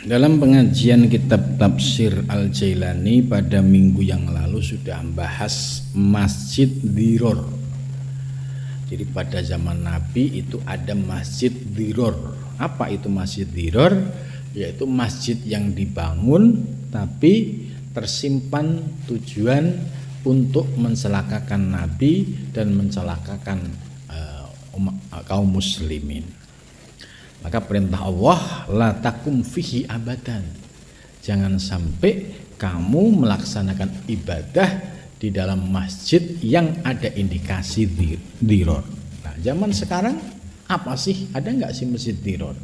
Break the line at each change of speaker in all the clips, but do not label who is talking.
Dalam pengajian kitab tafsir Al-Jailani pada minggu yang lalu sudah membahas Masjid Diror. Jadi pada zaman Nabi itu ada Masjid Diror. Apa itu Masjid Diror? Yaitu masjid yang dibangun tapi tersimpan tujuan untuk mencelakakan Nabi dan mencelakakan kaum muslimin. Maka perintah Allah, la takum fihi abadan. Jangan sampai kamu melaksanakan ibadah di dalam masjid yang ada indikasi diror. Nah, zaman sekarang apa sih? Ada nggak sih masjid diror?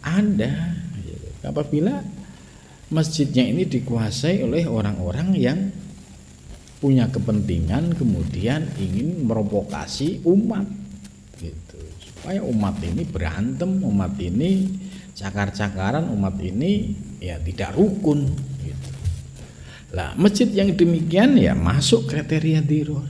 Ada. Apabila masjidnya ini dikuasai oleh orang-orang yang punya kepentingan kemudian ingin merovokasi umat, gitu. Supaya umat ini berantem, umat ini cakar-cakaran, umat ini ya tidak rukun, gitu. Lah, masjid yang demikian ya masuk kriteria diror.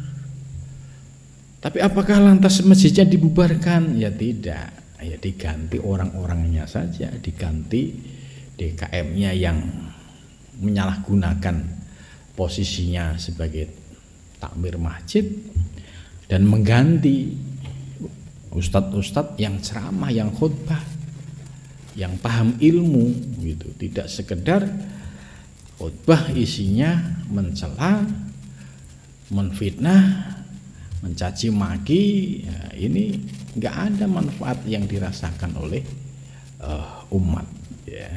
Tapi apakah lantas masjidnya dibubarkan? Ya tidak. Ya diganti orang-orangnya saja, diganti DKM-nya yang menyalahgunakan posisinya sebagai takmir masjid dan mengganti ustadz-ustadz yang ceramah, yang khutbah, yang paham ilmu, gitu. Tidak sekedar khutbah isinya mencela, menfitnah, mencaci maki. Ya, ini nggak ada manfaat yang dirasakan oleh umat, ya.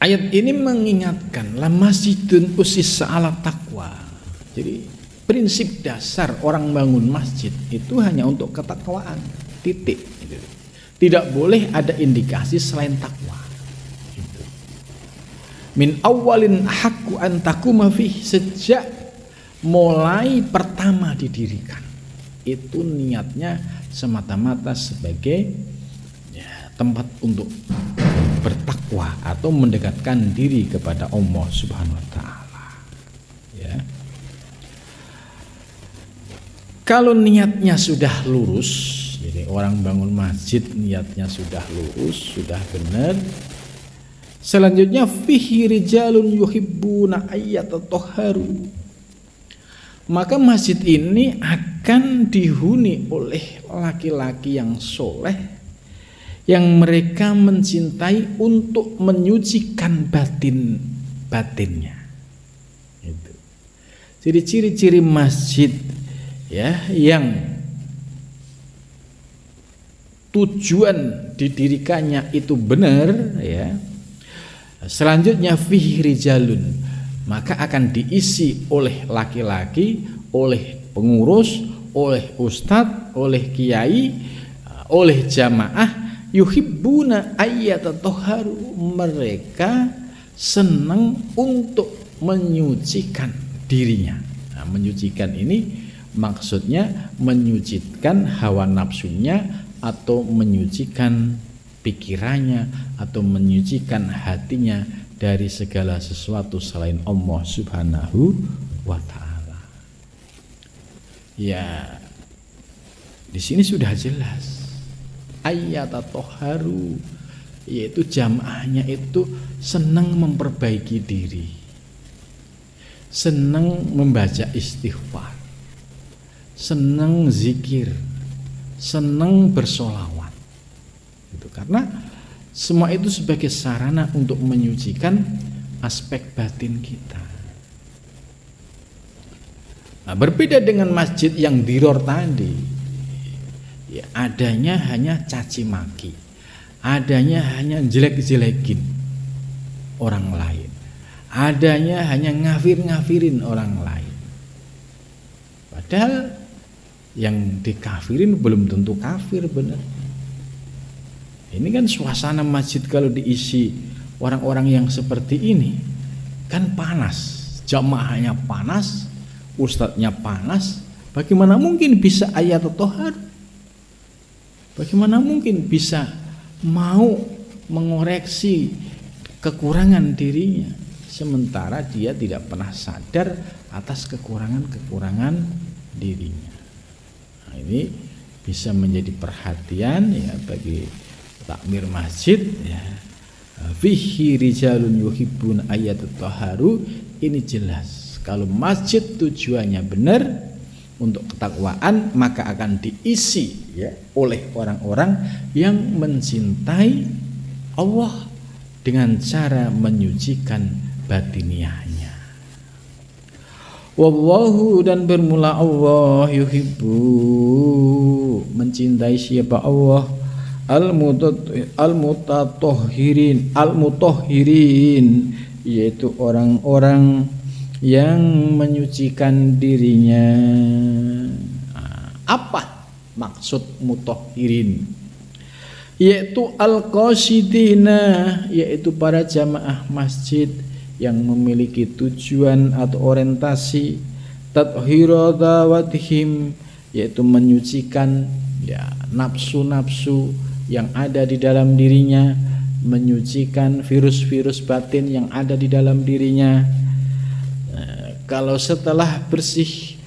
Ayat ini mengingatkan la masjidun usissa ala taqwa. Jadi prinsip dasar orang bangun masjid itu hanya untuk ketakwaan, titik. Tidak boleh ada indikasi selain takwa. Min awalin haqqu an taquma fihi, sejak mulai pertama didirikan itu niatnya semata-mata sebagai tempat untuk bertakwa atau mendekatkan diri kepada Allah Subhanahu wa taala, ya. Kalau niatnya sudah lurus, jadi orang bangun masjid niatnya sudah lurus, sudah benar. Selanjutnya fihi rijalun yuhibbuna ayyatatahharu. Maka masjid ini akan dihuni oleh laki-laki yang soleh yang mereka mencintai untuk menyucikan batinnya. Itu. Jadi ciri-ciri masjid ya yang tujuan didirikannya itu benar, ya. Selanjutnya fihi rijalun, maka akan diisi oleh laki-laki, oleh pengurus, oleh ustadz, oleh kiai, oleh jamaah, yuhibbuna ayyatatahharu, mereka senang untuk menyucikan dirinya. Nah, menyucikan ini maksudnya menyucikan hawa nafsunya atau menyucikan pikirannya atau menyucikan hatinya dari segala sesuatu selain Allah Subhanahu wa taala. Ya, di sini sudah jelas ayyatatahharu, yaitu jamaahnya itu senang memperbaiki diri, senang membaca istighfar, senang zikir, senang bersolawat. Itu karena semua itu sebagai sarana untuk menyucikan aspek batin kita. Nah, berbeda dengan masjid yang diror tadi, ya, adanya hanya caci maki, adanya hanya jelek-jelekin orang lain, adanya hanya ngafir-ngafirin orang lain. Padahal yang dikafirin belum tentu kafir, benar. Ini kan suasana masjid kalau diisi orang-orang yang seperti ini kan panas, jamaahnya panas, ustadznya panas. Bagaimana mungkin bisa ayyatatahharu? Bagaimana mungkin bisa mau mengoreksi kekurangan dirinya sementara dia tidak pernah sadar atas kekurangan-kekurangan dirinya. Nah, ini bisa menjadi perhatian ya bagi takmir masjid ya. Fihi rijalun yuhibbun ayatatahharu, ini jelas kalau masjid tujuannya benar untuk ketakwaan, maka akan diisi ya oleh orang-orang yang mencintai Allah dengan cara menyucikan batiniahnya. Wallahu, dan bermula Allah, yuhibbu, mencintai siapa Allah, al-mutahhirin, yaitu orang-orang yang menyucikan dirinya. Apa maksud mutahhirin? Yaitu al-qasidina, yaitu para jamaah masjid yang memiliki tujuan atau orientasi tathhira dzawatihim, yaitu menyucikan ya nafsu-nafsu yang ada di dalam dirinya, menyucikan virus-virus batin yang ada di dalam dirinya. Kalau setelah bersih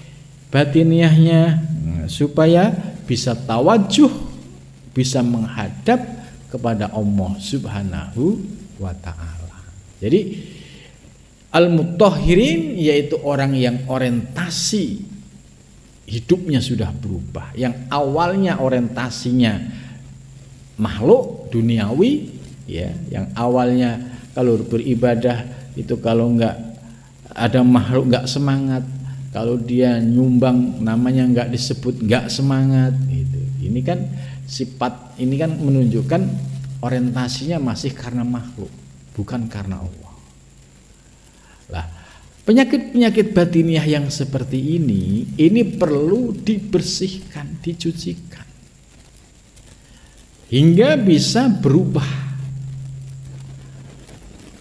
batiniahnya, supaya bisa tawajuh, bisa menghadap kepada Allah Subhanahu wa ta'ala. Jadi al-mutahhirin yaitu orang yang orientasi hidupnya sudah berubah, yang awalnya orientasinya makhluk duniawi ya, yang awalnya kalau beribadah itu kalau enggak ada makhluk enggak semangat, kalau dia nyumbang namanya enggak disebut enggak semangat gitu. Ini kan sifat, ini kan menunjukkan orientasinya masih karena makhluk, bukan karena Allah. Lah, penyakit-penyakit batiniah yang seperti ini perlu dibersihkan, dicucikan hingga bisa berubah.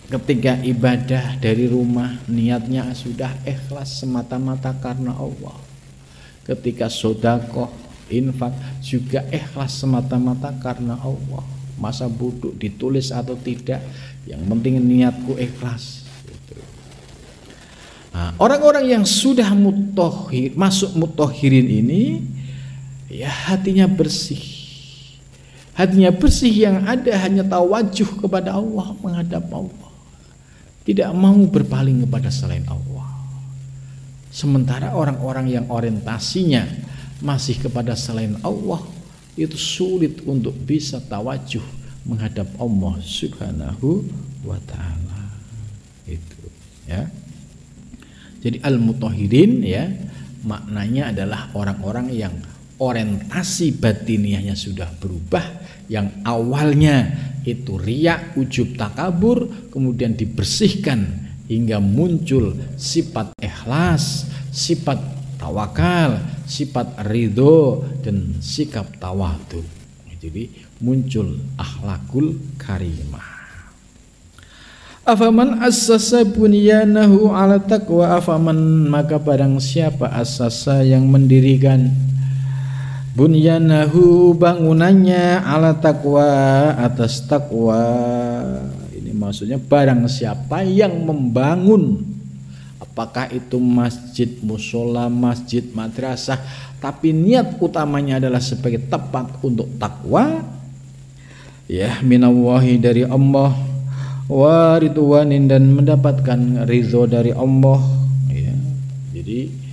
Ketika ibadah dari rumah, niatnya sudah ikhlas semata-mata karena Allah. Ketika sedekah, infak juga ikhlas semata-mata karena Allah. Masa bodoh ditulis atau tidak, yang penting niatku ikhlas. Nah, orang-orang yang sudah masuk mutahhirin ini ya hatinya bersih. Hatinya bersih, yang ada hanya tawajuh kepada Allah, menghadap Allah. Tidak mau berpaling kepada selain Allah. Sementara orang-orang yang orientasinya masih kepada selain Allah, itu sulit untuk bisa tawajuh menghadap Allah Subhanahu wa ta'ala. Itu ya. Jadi al-mutahhirin ya maknanya adalah orang-orang yang orientasi batiniahnya sudah berubah, yang awalnya itu riya, ujub, takabur, kemudian dibersihkan hingga muncul sifat ikhlas, sifat tawakal, sifat ridho, dan sikap tawadhu. Jadi muncul akhlakul karimah. Afaman assasa bunyanahu ala taqwa, afaman maka barang siapa assasa yang mendirikan bunyanahu bangunannya ala taqwa atas taqwa. Ini maksudnya barang siapa yang membangun, apakah itu masjid, musola, masjid, madrasah, tapi niat utamanya adalah sebagai tempat untuk takwa ya, minallahi dari Allah, wa ridwanin dan mendapatkan ridho dari Allah ya. Jadi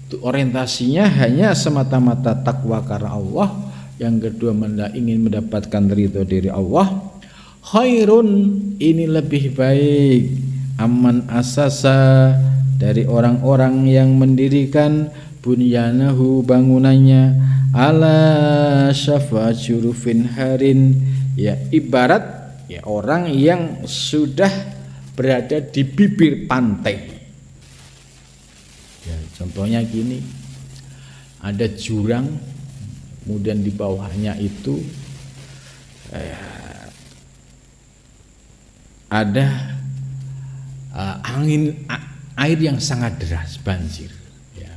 itu orientasinya hanya semata-mata takwa karena Allah. Yang kedua ingin mendapatkan ridho dari Allah. Khairun, ini lebih baik, aman asasa, dari orang-orang yang mendirikan bunyanahu bangunannya ala syafa jurufin harin ya, ibarat ya orang yang sudah berada di bibir pantai ya, contohnya gini, ada jurang, kemudian di bawahnya itu ada air yang sangat deras, banjir ya.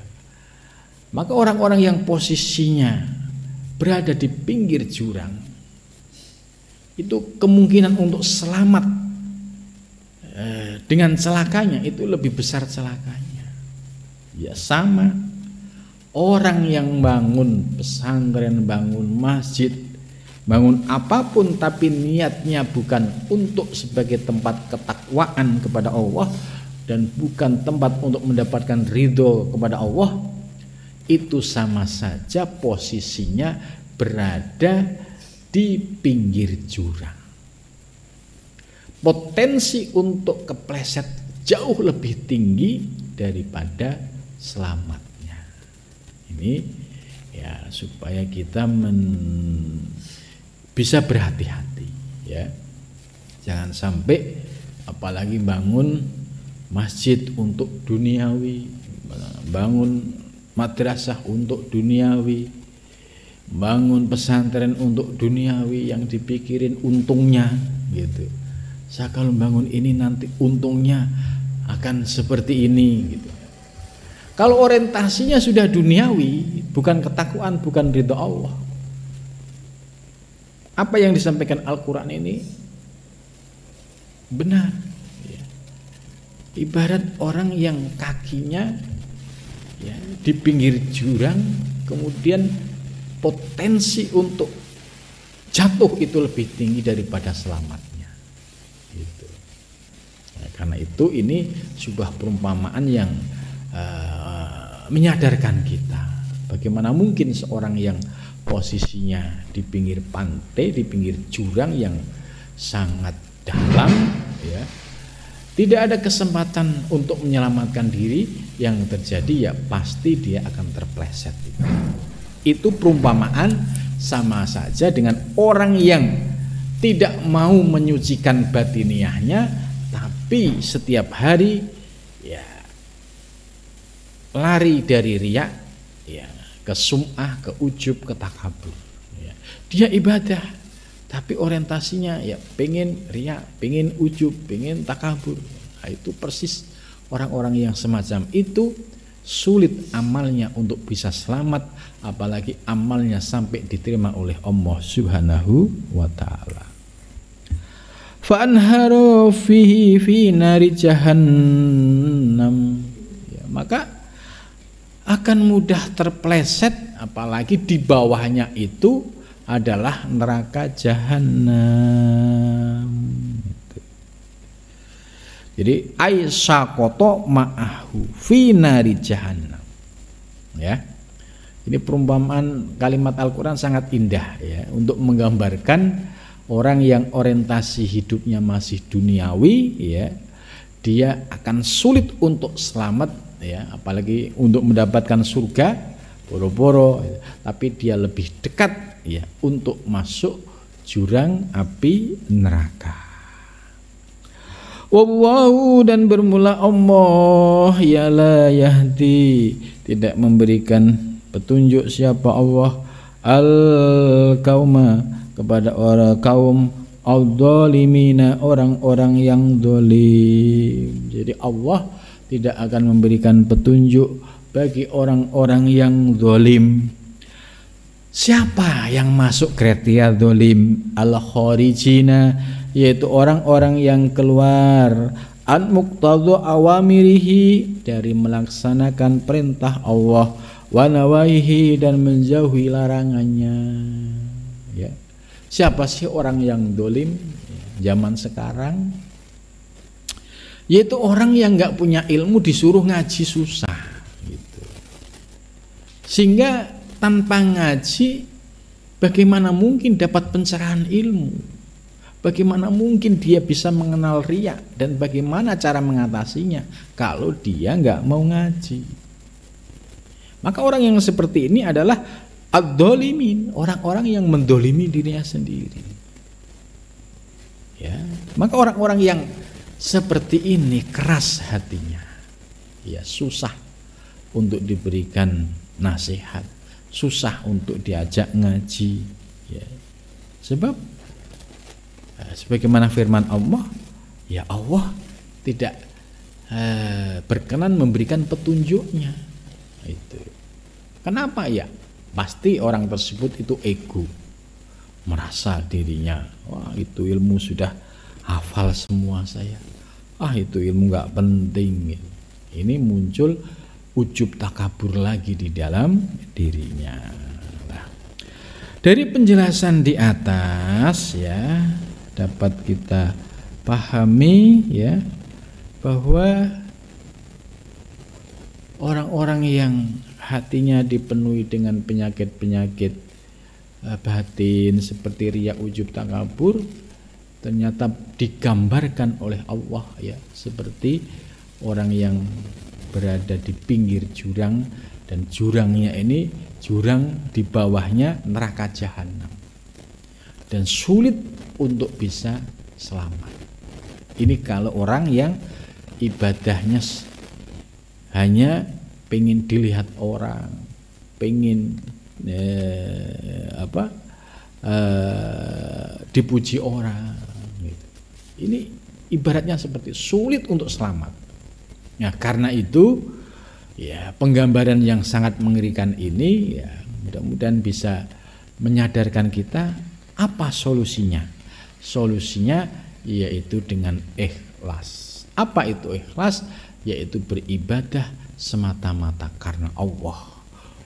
Maka orang-orang yang posisinya berada di pinggir jurang itu kemungkinan untuk selamat dengan celakanya itu lebih besar celakanya. Ya sama, Orang yang bangun pesantren, bangun masjid, bangun apapun tapi niatnya bukan untuk sebagai tempat ketakwaan kepada Allah dan bukan tempat untuk mendapatkan ridho kepada Allah, itu sama saja posisinya berada di pinggir jurang. Potensi untuk kepleset jauh lebih tinggi daripada selamatnya. Ini ya supaya kita bisa berhati-hati ya. Jangan sampai apalagi bangun masjid untuk duniawi, bangun madrasah untuk duniawi, bangun pesantren untuk duniawi yang dipikirin untungnya gitu. Saya kalau bangun ini nanti untungnya akan seperti ini gitu. Kalau orientasinya sudah duniawi, bukan ketakwaan, bukan ridha Allah. Apa yang disampaikan Al-Quran ini benar ya. Ibarat orang yang kakinya ya, di pinggir jurang, kemudian potensi untuk jatuh itu lebih tinggi daripada selamatnya gitu. Ya, karena itu ini sebuah perumpamaan yang menyadarkan kita bagaimana mungkin seorang yang posisinya di pinggir pantai, di pinggir jurang yang sangat dalam ya, tidak ada kesempatan untuk menyelamatkan diri, yang terjadi ya pasti dia akan terpleset. Itu perumpamaan sama saja dengan orang yang tidak mau menyucikan batiniahnya tapi setiap hari ya lari dari riya ya, ke sum'ah, ke ujub, ke takabur ya. Dia ibadah tapi orientasinya ya pengen riya, pengen ujub, pengen takabur. Nah, itu persis orang-orang yang semacam itu sulit amalnya untuk bisa selamat, apalagi amalnya sampai diterima oleh Allah Subhanahu wa ta'ala. Fa'anharu fihi fi nari jahannam ya, maka akan mudah terpleset, apalagi di bawahnya itu adalah neraka jahanam. Jadi aisyaqata ma'ahu fi nari jahannam. Ya. Ini perumpamaan kalimat Al-Qur'an sangat indah ya untuk menggambarkan orang yang orientasi hidupnya masih duniawi ya, dia akan sulit untuk selamat ya, apalagi untuk mendapatkan surga boro-boro ya, tapi dia lebih dekat ya untuk masuk jurang api neraka. Wallahu, dan bermula Allah ya la yahdi, tidak memberikan petunjuk siapa Allah al kauma kepada orang kaum al-dhalimina, orang-orang yang zalim. Jadi Allah tidak akan memberikan petunjuk bagi orang-orang yang zalim. Siapa yang masuk kriteria zalim? Al-kharijina, yaitu orang-orang yang keluar an muqtadha awamirihi, dari melaksanakan perintah Allah, wa nawahihi, dan menjauhi larangannya. Ya. Siapa sih orang yang zalim zaman sekarang? Yaitu orang yang nggak punya ilmu disuruh ngaji susah gitu. Sehingga tanpa ngaji bagaimana mungkin dapat pencerahan ilmu, bagaimana mungkin dia bisa mengenal riya, dan bagaimana cara mengatasinya kalau dia nggak mau ngaji. Maka orang yang seperti ini adalah ad-dhalimin, orang-orang yang mendolimi dirinya sendiri ya. Maka orang-orang yang seperti ini keras hatinya ya, susah untuk diberikan nasihat, susah untuk diajak ngaji ya. Sebab sebagaimana firman Allah, ya Allah tidak berkenan memberikan petunjuknya. Itu kenapa ya? Pasti orang tersebut itu ego, merasa dirinya wah itu ilmu sudah hafal semua saya, itu ilmu nggak penting. Ini muncul ujub takabur lagi di dalam dirinya. Nah, dari penjelasan di atas ya dapat kita pahami ya bahwa orang-orang yang hatinya dipenuhi dengan penyakit-penyakit batin seperti riya, ujub, takabur ternyata digambarkan oleh Allah ya seperti orang yang berada di pinggir jurang dan jurangnya ini jurang di bawahnya neraka jahanam dan sulit untuk bisa selamat. Ini kalau orang yang ibadahnya hanya pengen dilihat orang, pengen dipuji orang gitu. Ini ibaratnya seperti sulit untuk selamat. Nah, karena itu ya penggambaran yang sangat mengerikan ini ya mudah-mudahan bisa menyadarkan kita apa solusinya. Solusinya yaitu dengan ikhlas. Apa itu ikhlas? Yaitu beribadah semata-mata karena Allah,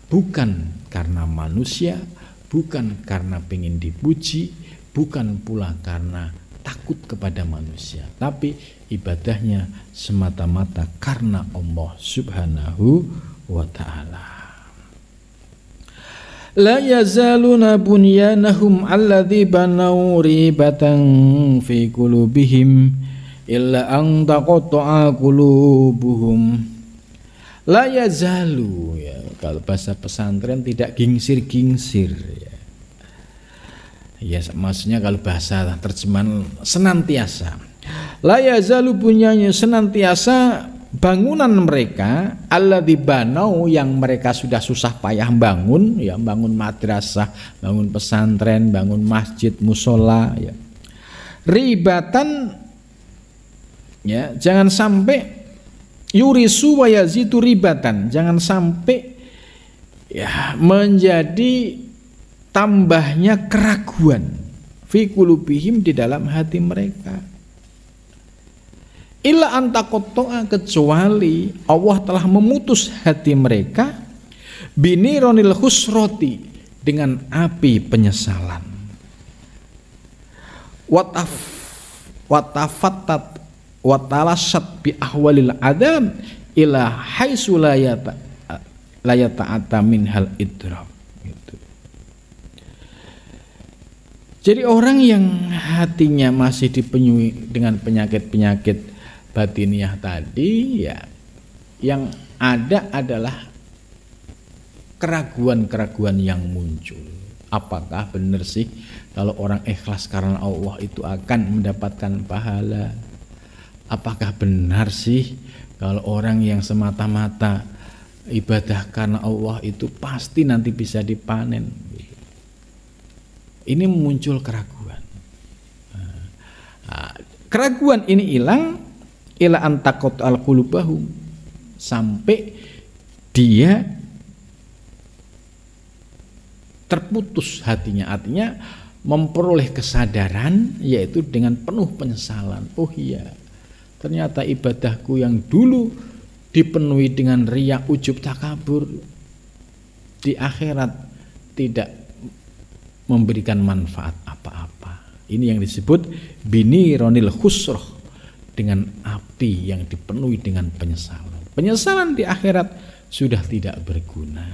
bukan karena manusia, bukan karena pengen dipuji, bukan pula karena takut kepada manusia, tapi ibadahnya semata-mata karena Allah Subhanahu wa ta'ala. La yazaluna bunyanahum alladzi banau ribatan fi qulubihim illa an taqatta'a qulubuhum. La yazalu ya, kalau bahasa pesantren tidak gingsir-gingsir ya. Ya maksudnya kalau bahasa terjemahan senantiasa. La yazalu punyanya senantiasa bangunan mereka alladzi banau yang mereka sudah susah payah bangun ya, bangun madrasah, bangun pesantren, bangun masjid, musola ya. Ribatan ya, jangan sampai yurisu wa yazidu ribatan, jangan sampai ya menjadi tambahnya keraguan fi qulubihim di dalam hati mereka. Illa antaqatta'a, kecuali Allah telah memutus hati mereka binironil khusrati, dengan api penyesalan. Watafattat watalasat bi ahwalil adam ila haitsu la yata'ata min hal idrab gitu. Jadi orang yang hatinya masih dipenuhi dengan penyakit-penyakit batiniah tadi ya, yang ada adalah keraguan-keraguan yang muncul. Apakah benar sih kalau orang ikhlas karena Allah itu akan mendapatkan pahala? Apakah benar sih kalau orang yang semata-mata ibadah karena Allah itu pasti nanti bisa dipanen? Ini muncul keraguan. Keraguan ini hilang ila antakot al qulubahum, sampai dia terputus hatinya, artinya memperoleh kesadaran yaitu dengan penuh penyesalan. Oh iya, ternyata ibadahku yang dulu dipenuhi dengan riya, ujub, takabur di akhirat tidak memberikan manfaat apa-apa. Ini yang disebut binironil khusroh, dengan api yang dipenuhi dengan penyesalan. Penyesalan di akhirat sudah tidak berguna.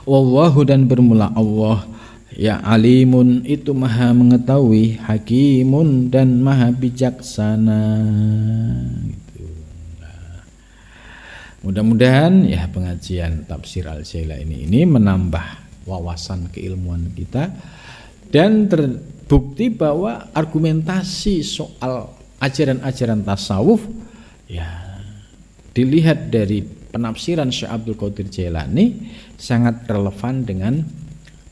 Wallahu, dan bermula Allah ya alimun, itu maha mengetahui, hakimun, dan maha bijaksana gitu. Nah, mudah-mudahan ya pengajian tafsir Al-Jailani ini menambah wawasan keilmuan kita dan terbukti bahwa argumentasi soal ajaran-ajaran tasawuf ya dilihat dari penafsiran Syekh Abdul Qadir Jailani sangat relevan dengan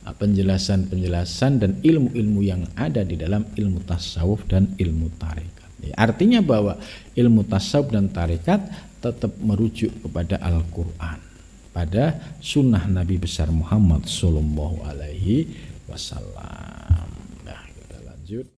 penjelasan-penjelasan dan ilmu-ilmu yang ada di dalam ilmu tasawuf dan ilmu tarekat. Ya, artinya bahwa ilmu tasawuf dan tarekat tetap merujuk kepada Al-Quran, pada sunnah Nabi besar Muhammad Sallallahu Alaihi Wasallam. Nah, kita lanjut.